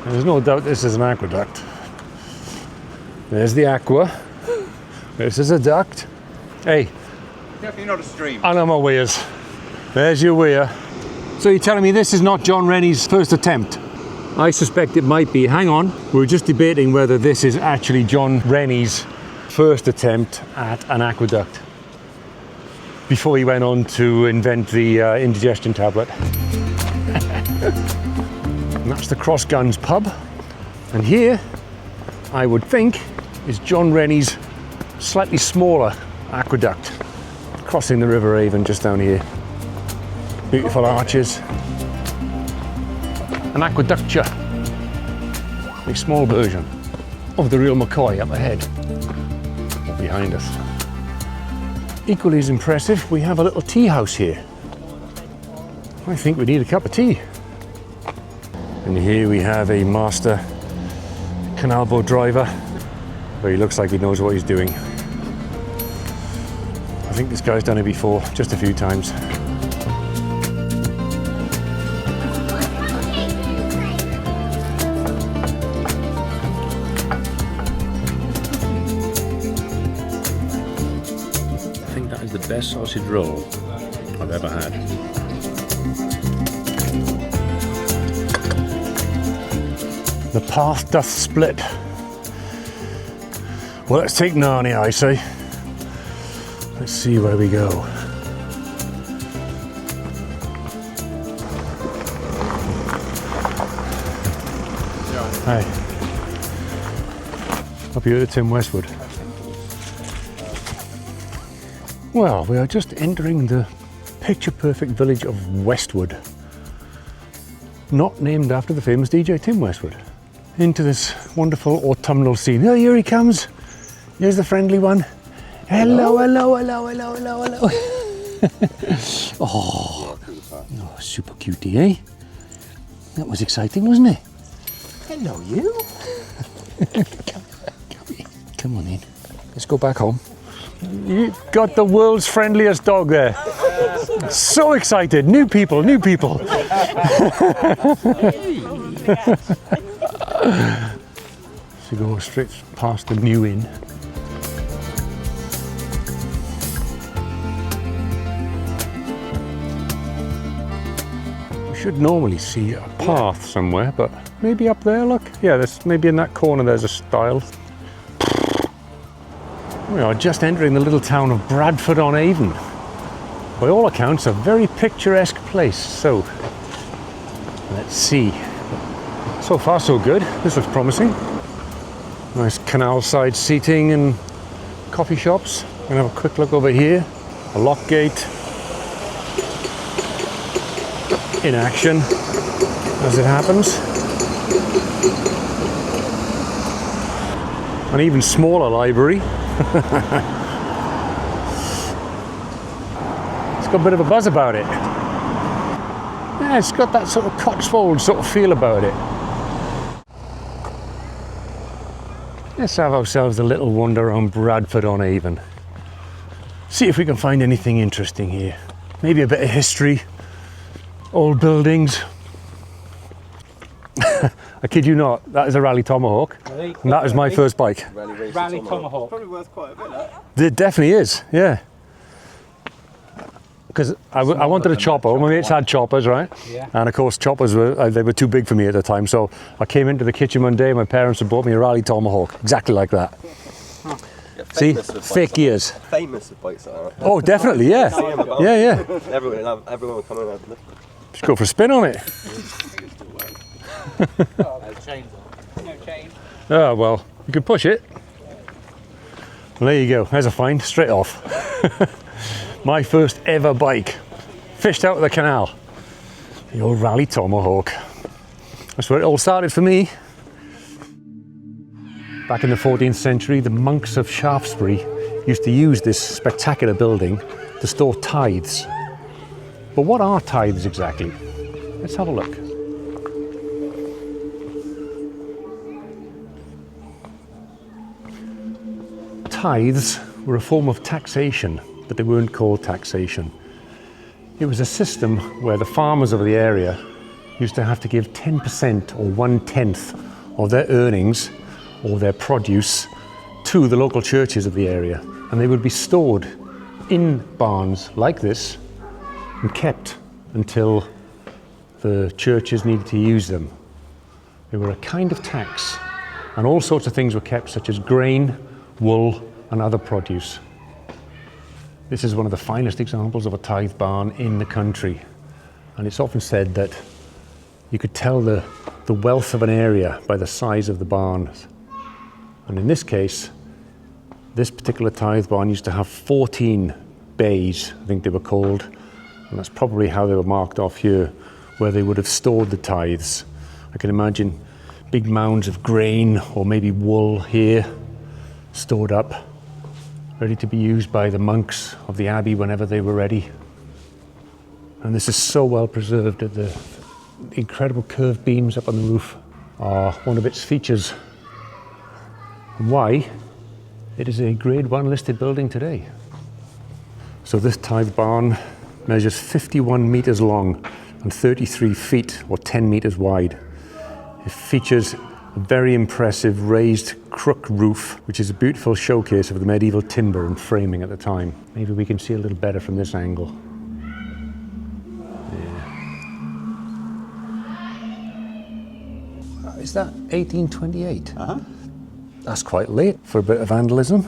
There's no doubt this is an aqueduct. There's the aqua. This is a duct. Hey. Definitely not a stream. I know my weirs. There's your weir. So you're telling me this is not John Rennie's first attempt? I suspect it might be. Hang on. We're just debating whether this is actually John Rennie's first attempt at an aqueduct before he went on to invent the indigestion tablet. And that's the Cross Guns pub. And here, I would think, is John Rennie's slightly smaller aqueduct crossing the River Avon just down here. Beautiful arches. An aqueducture. A small version of the real McCoy up ahead, behind us. Equally as impressive, we have a little tea house here. I think we need a cup of tea. And here we have a master canal boat driver, where he looks like he knows what he's doing. I think this guy's done it before, just a few times. I think that is the best sausage roll I've ever had. The path doth split. Well, let's take Narnia, I say. Let's see where we go. Hi. Up here at Tim Westwood. Well, we are just entering the picture-perfect village of Westwood. Not named after the famous DJ Tim Westwood. Into this wonderful autumnal scene. Oh, here he comes. Here's the friendly one. Hello, hello, hello, hello, hello, hello. Oh, super cutie, eh? That was exciting, wasn't it? Hello, you. Come on in. Let's go back home. You've got the world's friendliest dog there. So excited. New people, new people. So go straight past the new inn. We should normally see a path somewhere, but maybe up there, look. Yeah, there's maybe in that corner there's a stile. We are just entering the little town of Bradford-on-Avon. By all accounts, a very picturesque place. So, let's see. So far, so good. This looks promising. Nice canal-side seating and coffee shops. I'm gonna have a quick look over here. A lock gate in action, as it happens. An even smaller library. It's got a bit of a buzz about it. Yeah, it's got that sort of Cotswold sort of feel about it. Let's have ourselves a little wander around Bradford-on-Avon. See if we can find anything interesting here. Maybe a bit of history, old buildings. I kid you not, that is a Raleigh Tomahawk. Really? And that is my first bike. Raleigh Tomahawk. Probably worth quite a bit, that. It definitely is, yeah. Because I wanted a chopper. My mates had choppers, right? Yeah. And of course, choppers they were too big for me at the time. So I came into the kitchen one day. My parents had bought me a Raleigh Tomahawk, exactly like that. Yeah, See, fake ears. Famous with bikes like that. Oh, definitely, yeah, yeah. Everyone will come in and have a look. Just go for a spin on it. No chains on. No chain. Oh well, you can push it. Well, there you go. There's a find straight off. My first ever bike, fished out of the canal. The old Raleigh Tomahawk. That's where it all started for me. Back in the 14th century, the monks of Shaftesbury used to use this spectacular building to store tithes. But what are tithes exactly? Let's have a look. Tithes were a form of taxation, but they weren't called taxation. It was a system where the farmers of the area used to have to give 10% or 1/10 of their earnings or their produce to the local churches of the area. And they would be stored in barns like this and kept until the churches needed to use them. They were a kind of tax, and all sorts of things were kept, such as grain, wool, and other produce. This is one of the finest examples of a tithe barn in the country, and it's often said that you could tell the wealth of an area by the size of the barns. And in this case, this particular tithe barn used to have 14 bays, I think they were called, and that's probably how they were marked off here, where they would have stored the tithes. I can imagine big mounds of grain or maybe wool here, stored up, ready to be used by the monks of the abbey whenever they were ready. And this is so well preserved that the incredible curved beams up on the roof are one of its features. And why? It is a Grade 1 listed building today. So this tithe barn measures 51 metres long and 33 feet or 10 metres wide. It features a very impressive raised crook roof, which is a beautiful showcase of the medieval timber and framing at the time. Maybe we can see a little better from this angle. Yeah. Is that 1828? Uh-huh. That's quite late for a bit of vandalism,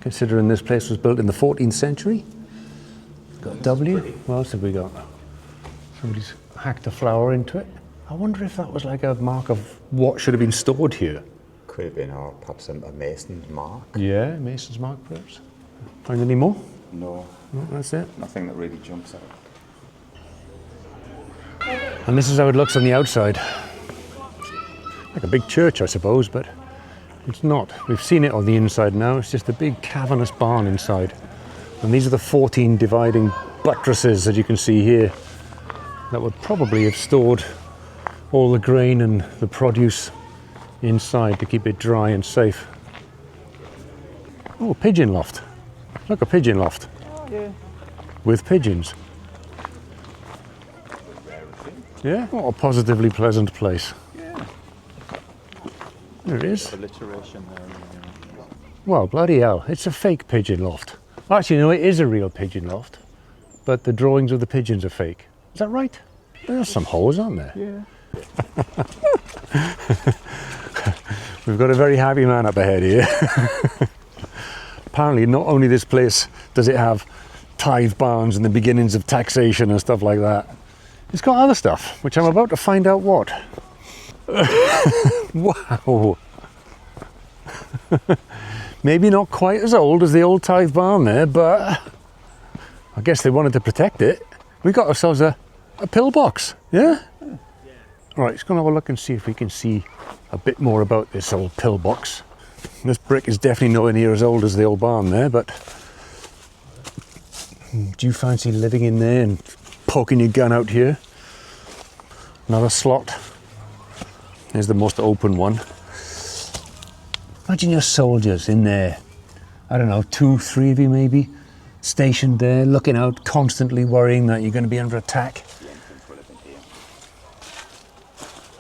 considering this place was built in the 14th century. Got a W. What else have we got? Somebody's hacked a flower into it. I wonder if that was like a mark of what should have been stored here. Could have been, or perhaps a mason's mark. Yeah, mason's mark perhaps. Find any more? No. No, that's it. Nothing that really jumps out. And this is how it looks on the outside. Like a big church, I suppose, but it's not. We've seen it on the inside now. It's just a big cavernous barn inside. And these are the 14 dividing buttresses that you can see here that would probably have stored all the grain and the produce inside to keep it dry and safe. Oh, a pigeon loft. Look, a pigeon loft. Oh, yeah. With pigeons. Yeah, what a positively pleasant place. Yeah. There it is. Alliteration there. Well, bloody hell, it's a fake pigeon loft. Actually, no, it is a real pigeon loft, but the drawings of the pigeons are fake. Is that right? There's some holes, aren't there? Yeah. We've got a very happy man up ahead here. Apparently, not only this place does it have tithe barns and the beginnings of taxation and stuff like that, it's got other stuff, which I'm about to find out what. Wow. Maybe not quite as old as the old tithe barn there, but I guess they wanted to protect it. We got ourselves a pillbox, yeah? All right, let's go and have a look and see if we can see a bit more about this old pillbox. This brick is definitely nowhere near as old as the old barn there, but do you fancy living in there and poking your gun out here? Another slot. Here's the most open one. Imagine your soldiers in there, I don't know, 2, 3 of you maybe, stationed there, looking out, constantly worrying that you're going to be under attack.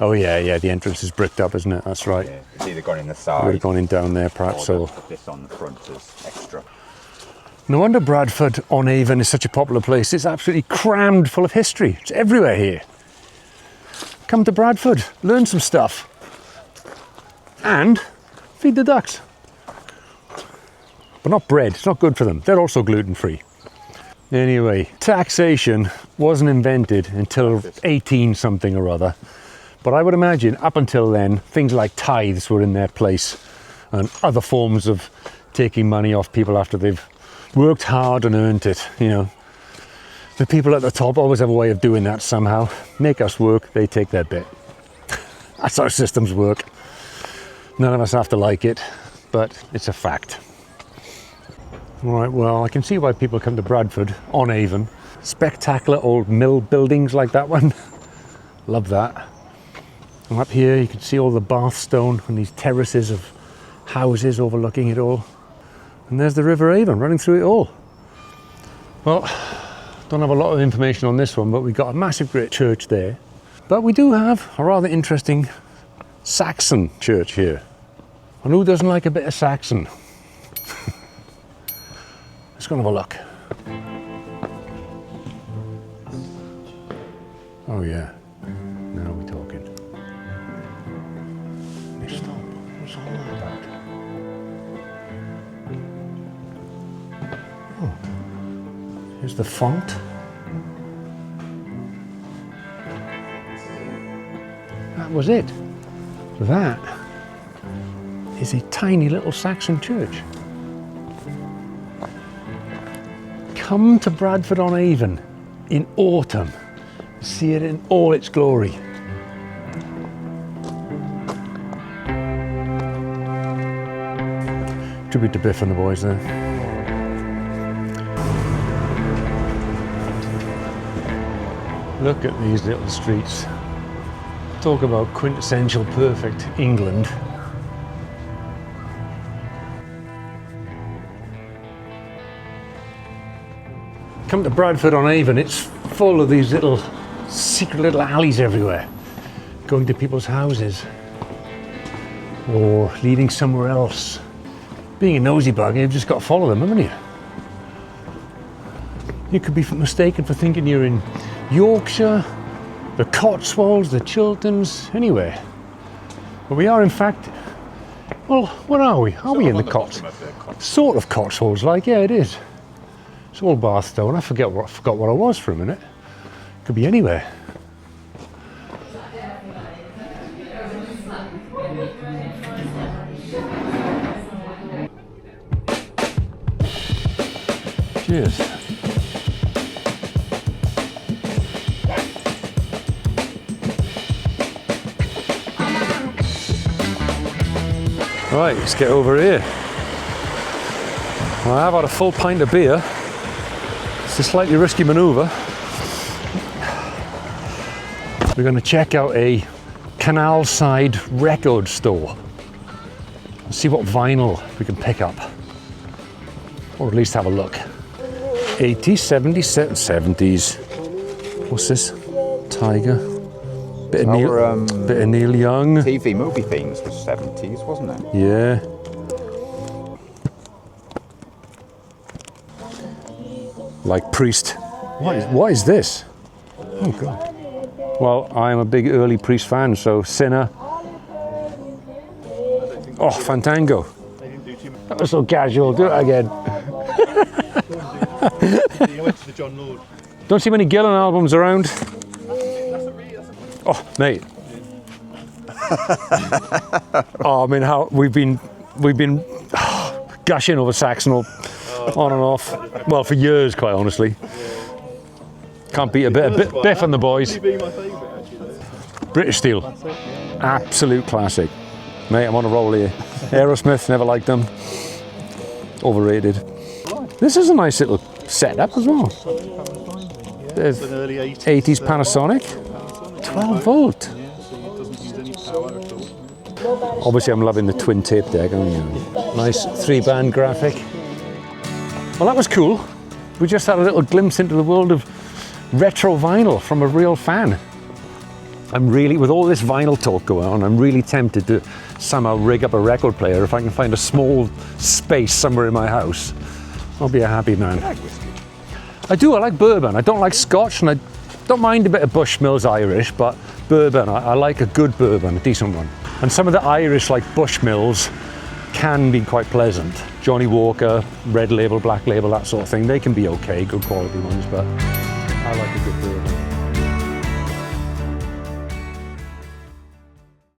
Oh yeah, the entrance is bricked up, isn't it? That's right. Yeah, it's either gone in the side. Would have gone in down there perhaps, or so. this on the front is extra. No wonder Bradford-on-Avon is such a popular place. It's absolutely crammed full of history. It's everywhere here. Come to Bradford, learn some stuff. And feed the ducks. But not bread, it's not good for them. They're also gluten-free. Anyway, taxation wasn't invented until 18 something or other. But I would imagine up until then, things like tithes were in their place and other forms of taking money off people after they've worked hard and earned it, you know. The people at the top always have a way of doing that somehow. Make us work, they take their bit. That's how systems work. None of us have to like it, but it's a fact. All right, well, I can see why people come to Bradford-on-Avon. Spectacular old mill buildings like that one. Love that. And up here you can see all the Bath stone and these terraces of houses overlooking it all. And there's the River Avon running through it all. Well, don't have a lot of information on this one, but we've got a massive great church there. But we do have a rather interesting Saxon church here. And who doesn't like a bit of Saxon? Let's go and have a look. Oh yeah, now we're talking. Hey, stop. What's all that about? Oh, here's the font. That was it. That is a tiny little Saxon church. Come to Bradford-on-Avon in autumn. See it in all its glory. Tribute to Biff and the boys there. Look at these little streets. Talk about quintessential perfect England. Come to Bradford-on-Avon, it's full of these little secret little alleys everywhere, going to people's houses or leading somewhere else. Being a nosy bugger, you've just got to follow them, haven't you? You could be mistaken for thinking you're in Yorkshire, the Cotswolds, the Chilterns, anywhere. But we are in fact, well, where are we? Are we in the Cotswolds? Sort of Cotswolds, like, yeah, it is. It's all Bathstone. I forgot what I was for a minute. Could be anywhere. Cheers. Right, let's get over here. Well, I have had a full pint of beer. It's a slightly risky manoeuvre. We're going to check out a Canalside record store and see what vinyl we can pick up, or at least have a look. 80s, 70s, 70s. What's this? Tiger. Bit of Neil Young. TV movie themes was 70s, wasn't it? Yeah. Like Priest. What is this? Oh God. Well, I'm a big early Priest fan, so Sinner. Oh, Fantango. That was so casual. Do it again. Don't see many Gillan albums around. Oh, mate. Oh, I mean, how we've been gushing over Saxon on and off. Well, for years, quite honestly. Can't beat a bit of Biff and the boys. British Steel, absolute classic. Mate, I'm on a roll here. Aerosmith, never liked them. Overrated. This is a nice little setup as well. There's 80s Panasonic, 12 volt. Obviously, I'm loving the twin tape deck. Nice 3-band graphic. Well, that was cool. We just had a little glimpse into the world of retro vinyl from a real fan. I'm really, with all this vinyl talk going on, I'm really tempted to somehow rig up a record player if I can find a small space somewhere in my house. I'll be a happy man. I like whiskey. I do, I like bourbon. I don't like Scotch, and I don't mind a bit of Bushmills Irish, but bourbon, I like a good bourbon, a decent one. And some of the Irish, like Bushmills, can be quite pleasant. Johnny Walker, Red Label, Black Label, that sort of thing, they can be okay, good quality ones, but I like a good bourbon.